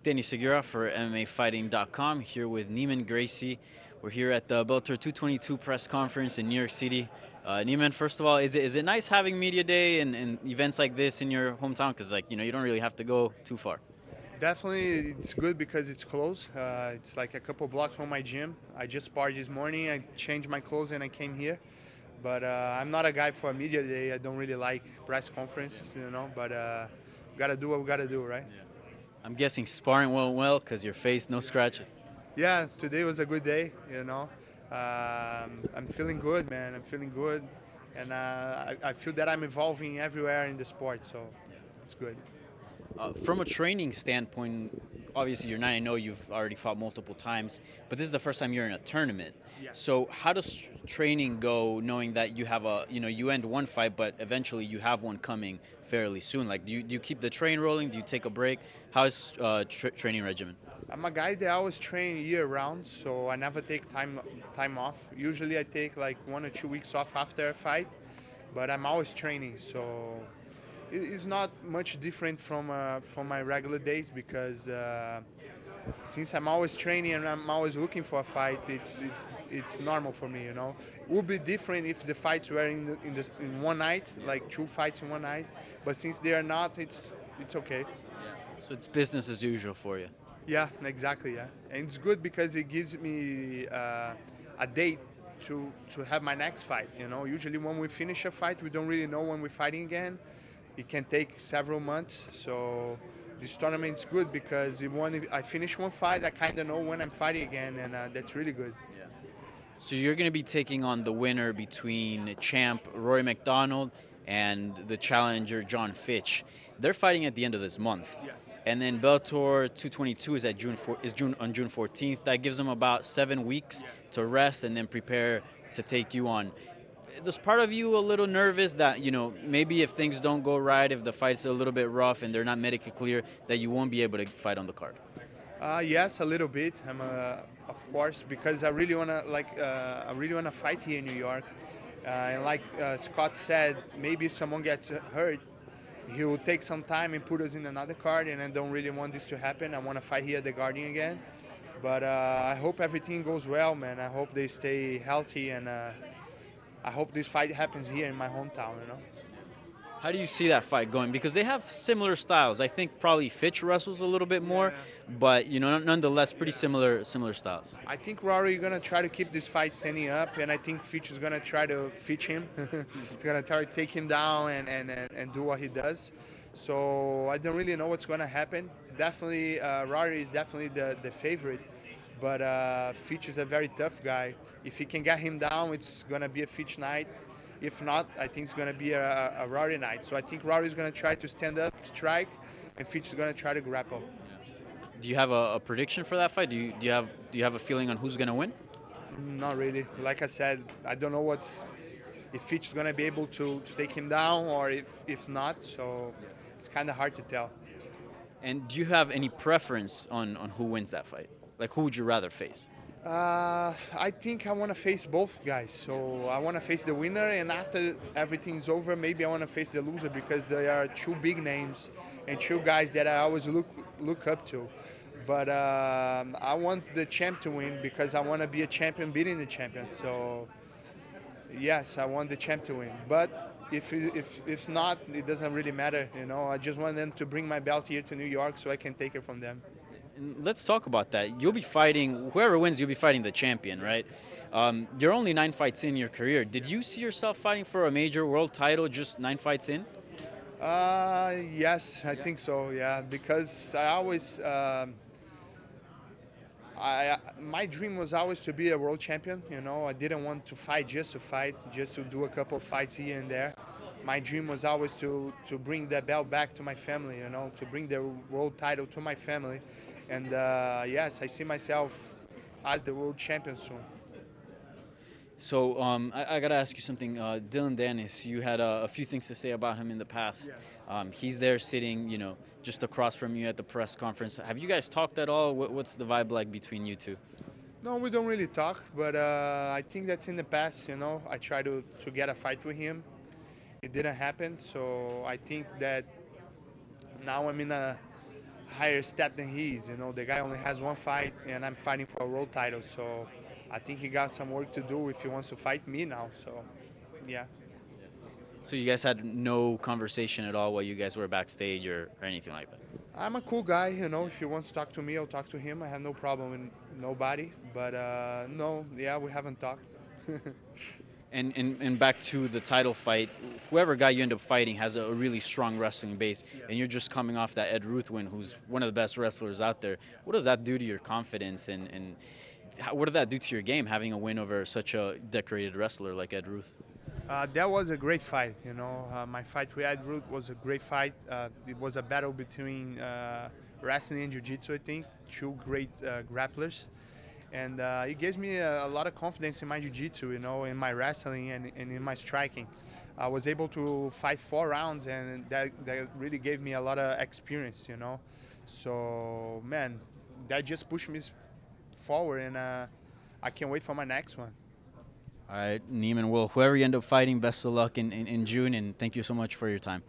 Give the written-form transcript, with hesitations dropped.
Danny Segura for MMAFighting.com here with Neiman Gracie. We're here at the Bellator 222 press conference in New York City. Neiman, first of all, is it nice having media day and events like this in your hometown? Because you don't really have to go too far. Definitely, it's good because it's close. It's like a couple blocks from my gym. I just sparred this morning. I changed my clothes and I came here. But I'm not a guy for a media day. I don't really like press conferences, But we gotta do what we gotta do, right? Yeah. I'm guessing sparring went well because your face, no scratches. Yeah, today was a good day. I'm feeling good, man. I'm feeling good, and I feel that I'm evolving everywhere in the sport. So it's good. From a training standpoint, obviously you're 9-0, you've already fought multiple times, but this is the first time you're in a tournament. Yeah. So how does training go knowing that you have you end one fight, but eventually you have one coming fairly soon? Like, do you keep the train rolling? Do you take a break? How is training regimen? I'm a guy that always train year round, so I never take time off. Usually I take like 1 or 2 weeks off after a fight, but I'm always training, so it's not much different from my regular days because since I'm always training and I'm always looking for a fight, it's normal for me, It would be different if the fights were in one night, like 2 fights in one night, but since they are not, it's okay. So it's business as usual for you. Yeah, exactly. Yeah, and it's good because it gives me a date to have my next fight. Usually when we finish a fight, we don't really know when we're fighting again. It can take several months. So this tournament's good because if I finish one fight, I kind of know when I'm fighting again, and that's really good. Yeah. So you're going to be taking on the winner between champ Rory MacDonald and the challenger Jon Fitch. They're fighting at the end of this month. Yeah. And then Bellator 222 is on June 14th. That gives them about 7 weeks to rest and then prepare to take you on. There's part of you a little nervous that, maybe if things don't go right, if the fight's a little bit rough and they're not medically clear, that you won't be able to fight on the card. Yes, a little bit. Of course, because I really wanna fight here in New York. And like Scott said, maybe if someone gets hurt, he will take some time and put us in another card, and I don't really want this to happen. I want to fight here at the Guardian again. But I hope everything goes well, man. I hope they stay healthy, and I hope this fight happens here in my hometown, How do you see that fight going? Because they have similar styles. I think probably Fitch wrestles a little bit more, but nonetheless, pretty similar styles. I think Rory is gonna try to keep this fight standing up, and I think Fitch is gonna try to Fitch him. He's gonna try to take him down and do what he does. So I don't really know what's gonna happen. Definitely, Rory is definitely the favorite, but Fitch is a very tough guy. If he can get him down, it's gonna be a Fitch night. If not, I think it's going to be a Rory night. So I think Rory is going to try to stand up, strike, and Fitch is going to try to grapple. Do you have a prediction for that fight? Do you have a feeling on who's going to win? Not really. Like I said, I don't know if Fitch is going to be able to take him down or if not. So it's kind of hard to tell. And do you have any preference on who wins that fight? Like, who would you rather face? I think I want to face both guys. So I want to face the winner, and after everything's over, maybe I want to face the loser because they are 2 big names and 2 guys that I always look up to. But I want the champ to win because I want to be a champion beating the champion. So yes, I want the champ to win. But if not, it doesn't really matter. I just want them to bring my belt here to New York so I can take it from them. Let's talk about that. You'll be fighting, whoever wins, you'll be fighting the champion, right? You're only 9 fights in your career. Did you see yourself fighting for a major world title just 9 fights in? Yes, I think so, yeah. Because I always, my dream was always to be a world champion, I didn't want to fight, just to do a couple of fights here and there. My dream was always to bring the belt back to my family, to bring the world title to my family. And yes, I see myself as the world champion soon. So I got to ask you something. Dillon Danis, you had a few things to say about him in the past. Yeah. He's there sitting, just across from you at the press conference. Have you guys talked at all? What's the vibe like between you two? No, we don't really talk, but I think that's in the past, I tried to get a fight with him. It didn't happen, so I think that now I'm in a higher step than he is. You know, the guy only has one fight, and I'm fighting for a world title. So I think he got some work to do if he wants to fight me now. So, yeah. So you guys had no conversation at all while you guys were backstage or anything like that? I'm a cool guy, you know. If he wants to talk to me, I'll talk to him. I have no problem with nobody. But no, yeah, we haven't talked. And back to the title fight, whoever guy you end up fighting has a really strong wrestling base, and you're just coming off that Ed Ruth win, who's one of the best wrestlers out there. What does that do to your confidence, and what did that do to your game, having a win over such a decorated wrestler like Ed Ruth? That was a great fight, you know. My fight with Ed Ruth was a great fight. It was a battle between wrestling and jiu-jitsu, I think. Two great grapplers. And it gives me a lot of confidence in my jiu-jitsu, you know, in my wrestling and in my striking. I was able to fight 4 rounds, and that really gave me a lot of experience, you know. So, man, that just pushed me forward, and I can't wait for my next one. All right, Neiman, well, whoever you end up fighting, best of luck in June, and thank you so much for your time.